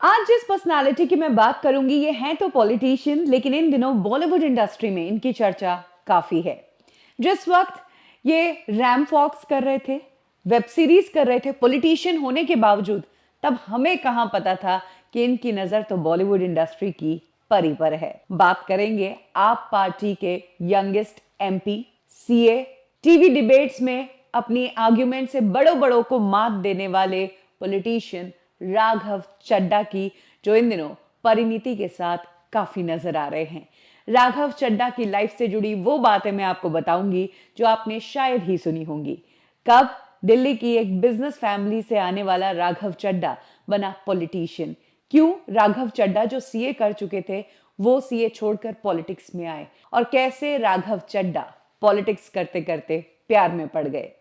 आज जिस पर्सनालिटी की मैं बात करूंगी ये हैं तो पॉलिटिशियन, लेकिन इन दिनों बॉलीवुड इंडस्ट्री में इनकी चर्चा काफी है। जिस वक्त ये रैम फॉक्स कर रहे थे, वेब सीरीज कर रहे थे पॉलिटिशियन होने के बावजूद, तब हमें कहां पता था कि इनकी नजर तो बॉलीवुड इंडस्ट्री की परी पर है। बात करेंगे आप पार्टी के youngest MP, CA, TV debates में अपनी आर्ग्यूमेंट से बड़ों बड़ों को मात देने वाले पॉलिटिशियन राघव चड्ढा की, जो इन दिनों परिणीति के साथ काफी नजर आ रहे हैं। राघव चड्ढा की लाइफ से जुड़ी वो बातें मैं आपको बताऊंगी जो आपने शायद ही सुनी होंगी। कब दिल्ली की एक बिजनेस फैमिली से आने वाला राघव चड्ढा बना पॉलिटिशियन? क्यों राघव चड्ढा जो सीए कर चुके थे वो सीए छोड़कर पॉलिटिक्स में आए? और कैसे राघव चड्ढा पॉलिटिक्स करते करते प्यार में पड़ गए?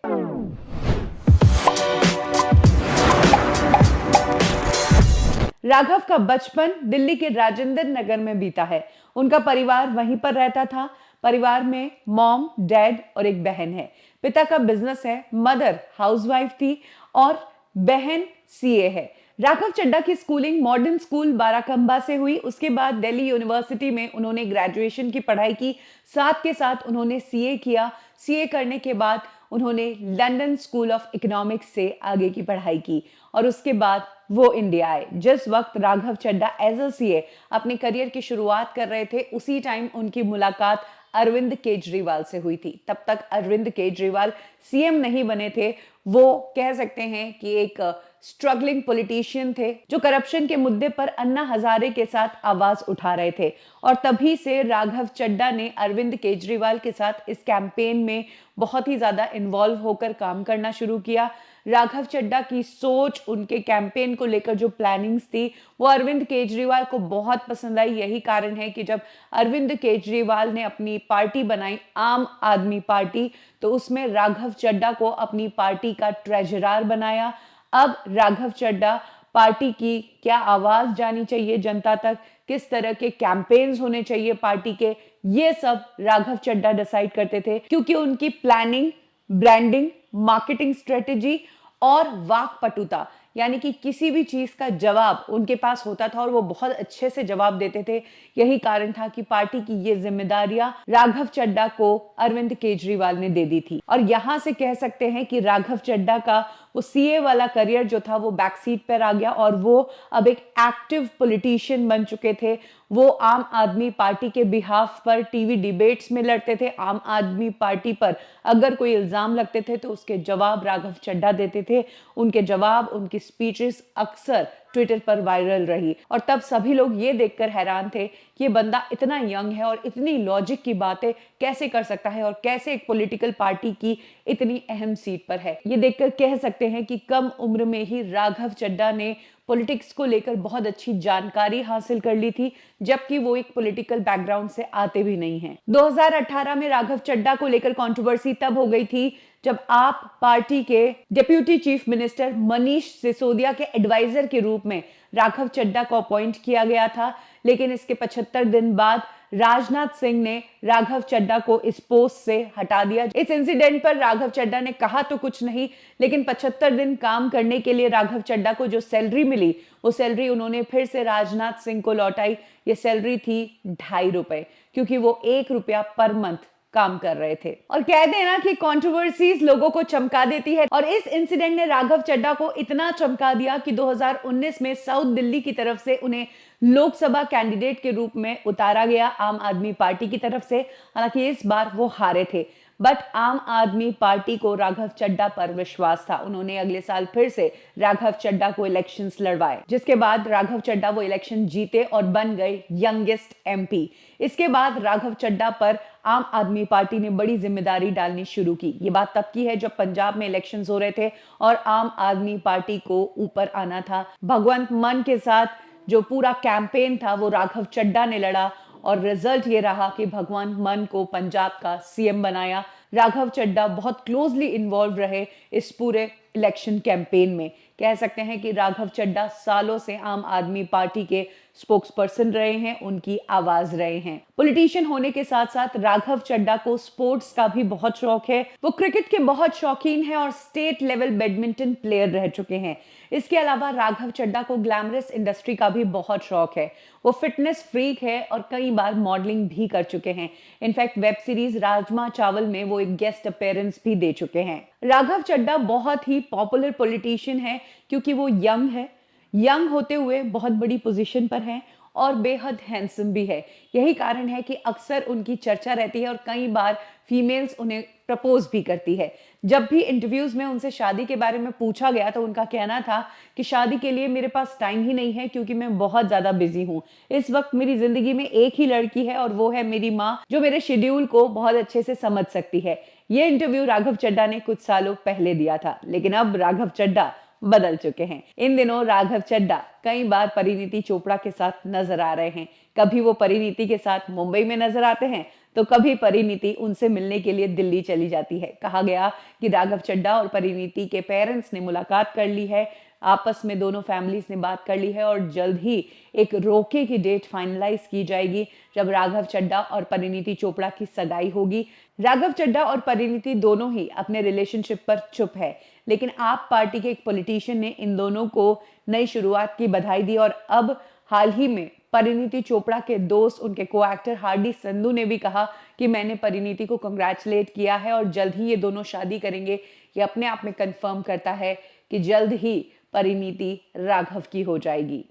राघव का बचपन दिल्ली के राजेंद्र नगर में बीता है। उनका परिवार वहीं पर रहता था। परिवार में मॉम, डैड और एक बहन है। पिता का बिजनेस है, मदर हाउसवाइफ थी और बहन सीए है। राघव चड्ढा की स्कूलिंग मॉडर्न स्कूल बाराकंबा से हुई। उसके बाद दिल्ली यूनिवर्सिटी में उन्होंने ग्रेजुएशन की पढ़ाई की, साथ के साथ उन्होंने सीए किया। सीए करने के बाद उन्होंने लंदन स्कूल ऑफ इकोनॉमिक्स से आगे की पढ़ाई की और उसके बाद वो इंडिया आए। जिस वक्त Raghav Chadha as a CA अपने करियर की शुरुआत कर रहे थे, उसी टाइम उनकी मुलाकात अरविंद केजरीवाल से हुई थी। तब तक अरविंद केजरीवाल सीएम नहीं बने थे। वो कह सकते हैं कि एक स्ट्रगलिंग पॉलिटिशियन थे जो करप्शन के मुद्दे पर अन्ना हजारे के साथ आवाज उठा रहे थे। और तभी से राघव चड्ढा ने अरविंद केजरीवाल के साथ इस कैंपेन में बहुत ही ज्यादा इन्वॉल्व होकर काम करना शुरू किया। राघव चड्ढा की सोच, उनके कैंपेन को लेकर जो प्लानिंग्स थी, वो अरविंद केजरीवाल को बहुत पसंद आई। यही कारण है कि जब अरविंद केजरीवाल ने अपनी पार्टी बनाई आम आदमी पार्टी, तो उसमें राघव चड्ढा को अपनी पार्टी का ट्रेजरर बनाया। अब राघव चड्ढा पार्टी की क्या आवाज जानी चाहिए जनता तक, किस तरह के कैंपेन्स होने चाहिए पार्टी के, ये सब राघव चड्ढा डिसाइड करते थे, क्योंकि उनकी प्लानिंग, ब्रांडिंग, मार्केटिंग स्ट्रेटेजी और वाकपटुता, यानी कि किसी भी चीज का जवाब उनके पास होता था और वो बहुत अच्छे से जवाब देते थे। यही कारण था कि पार्टी की ये जिम्मेदारियां राघव चड्ढा को अरविंद केजरीवाल ने दे दी थी। और यहां से कह सकते हैं कि राघव चड्ढा का वो सीए वाला करियर जो था वो बैक सीट पर आ गया और वो अब एक एक्टिव पॉलिटिशियन बन चुके थे। वो आम आदमी पार्टी के बिहाफ पर टीवी डिबेट्स में लड़ते थे। आम आदमी पार्टी पर अगर कोई इल्जाम लगते थे तो उसके जवाब राघव चड्ढा देते थे। उनके जवाब, उनकी स्पीचेस अक्सर ट्विटर पर वायरल रही और तब सभी लोग ये देखकर हैरान थे कि ये बंदा इतना यंग है और इतनी लॉजिक की बातें कैसे कर सकता है और कैसे एक पॉलिटिकल पार्टी की इतनी अहम सीट पर है। ये देखकर कह सकते हैं कि कम उम्र में ही राघव चड्ढा ने पॉलिटिक्स को लेकर बहुत अच्छी जानकारी हासिल कर ली थी, जबकि वो एक पॉलिटिकल बैकग्राउंड से आते भी नहीं हैं। 2018 में राघव चड्ढा को लेकर कंट्रोवर्सी तब हो गई थी जब आप पार्टी के deputy chief minister Manish Sisodia के एडवाइजर के रूप में राघव चड्ढा को अपॉइंट किया गया था। लेकिन इसके 75 दिन बाद राजनाथ सिंह ने राघव चड्ढा को इस पोस्ट से हटा दिया। इस इंसिडेंट पर राघव चड्ढा ने कहा तो कुछ नहीं, लेकिन 75 दिन काम करने के लिए राघव चड्ढा को जो सैलरी मिली, वो सैलरी उन्होंने फिर से राजनाथ सिंह को लौटाई। ये सैलरी थी ₹2.5, क्योंकि वो ₹1 पर मंथ काम कर रहे थे। और कह देना कि कंट्रोवर्सीज लोगों को चमका देती है, और इस इंसिडेंट ने राघव चड्ढा को इतना चमका दिया कि 2019 में साउथ दिल्ली की तरफ से उन्हें लोकसभा कैंडिडेट के रूप में उतारा गया आम आदमी पार्टी की तरफ से। हालांकि इस बार वो हारे थे, बट आम आदमी पार्टी को राघव चड्ढा पर विश्वास था। उन्होंने अगले साल फिर से राघव चड्ढा को इलेक्शंस लड़वाए, जिसके बाद राघव चड्ढा वो इलेक्शन जीते और बन गए यंगेस्ट एमपी। इसके बाद राघव चड्ढा पर आम आदमी पार्टी ने बड़ी जिम्मेदारी डालनी शुरू की। ये बात तब की है जब पंजाब में इलेक्शंस हो रहे थे और आम आदमी पार्टी को ऊपर आना था। भगवंत मान के साथ जो पूरा कैंपेन था वो राघव चड्ढा ने लड़ा और रिजल्ट ये रहा कि भगवंत मान को पंजाब का सीएम बनाया। राघव चड्ढा बहुत क्लोजली इन्वॉल्व रहे इस पूरे इलेक्शन कैंपेन में। कह सकते हैं कि राघव चड्ढा सालों से आम आदमी पार्टी के स्पोक्सपर्सन रहे हैं, उनकी आवाज रहे हैं। पॉलिटिशियन होने के साथ साथ राघव चड्ढा को स्पोर्ट्स का भी बहुत शौक है। वो क्रिकेट के बहुत शौकीन हैं और स्टेट लेवल बैडमिंटन प्लेयर रह चुके हैं। इसके अलावा राघव चड्ढा को ग्लैमरस इंडस्ट्री का भी बहुत शौक है। वो फिटनेस फ्रीक है और कई बार मॉडलिंग भी कर चुके हैं। इनफैक्ट वेब सीरीज राजमा चावल में वो एक गेस्ट अपीयरेंस भी दे चुके हैं। राघव चड्ढा बहुत ही पॉपुलर पॉलिटिशियन है क्योंकि वो यंग है, यंग होते हुए बहुत बड़ी पोजीशन पर हैं और बेहद हैंडसम भी है। यही कारण है कि अक्सर उनकी चर्चा रहती है और कई बार फीमेल्स उन्हें प्रपोज भी करती है। जब भी इंटरव्यूज में उनसे शादी के बारे में पूछा गया तो उनका कहना था कि शादी के लिए मेरे पास टाइम ही नहीं है क्योंकि मैं बहुत ज्यादा बिजी हूँ। इस वक्त मेरी जिंदगी में एक ही लड़की है और वो है मेरी माँ, जो मेरे शेड्यूल को बहुत अच्छे से समझ सकती है। ये इंटरव्यू राघव चड्ढा ने कुछ सालों पहले दिया था, लेकिन अब राघव चड्ढा बदल चुके हैं। इन दिनों राघव चड्ढा कई बार परिणीति चोपड़ा के साथ नजर आ रहे हैं। कभी वो परिणीति के साथ मुंबई में नजर आते हैं तो कभी परिणीति उनसे मिलने के लिए दिल्ली चली जाती है। कहा गया कि राघव चड्ढा और परिणीति के पेरेंट्स ने मुलाकात कर ली है, आपस में दोनों फैमिलीज ने बात कर ली है और जल्द ही एक रोके की डेट फाइनलाइज की जाएगी जब राघव चड्ढा और परिणीति चोपड़ा की सगाई होगी। राघव चड्ढा और परिणीति दोनों ही अपने रिलेशनशिप पर चुप है, लेकिन आप पार्टी के एक पॉलिटिशियन ने इन दोनों को नई शुरुआत की बधाई दी और अब हाल ही में परिणीति चोपड़ा के दोस्त, उनके को एक्टर हार्डी संधू ने भी कहा कि मैंने परिणीति को कंग्रेचुलेट किया है और जल्द ही ये दोनों शादी करेंगे। ये अपने आप में कंफर्म करता है कि जल्द ही परिणीति राघव की हो जाएगी।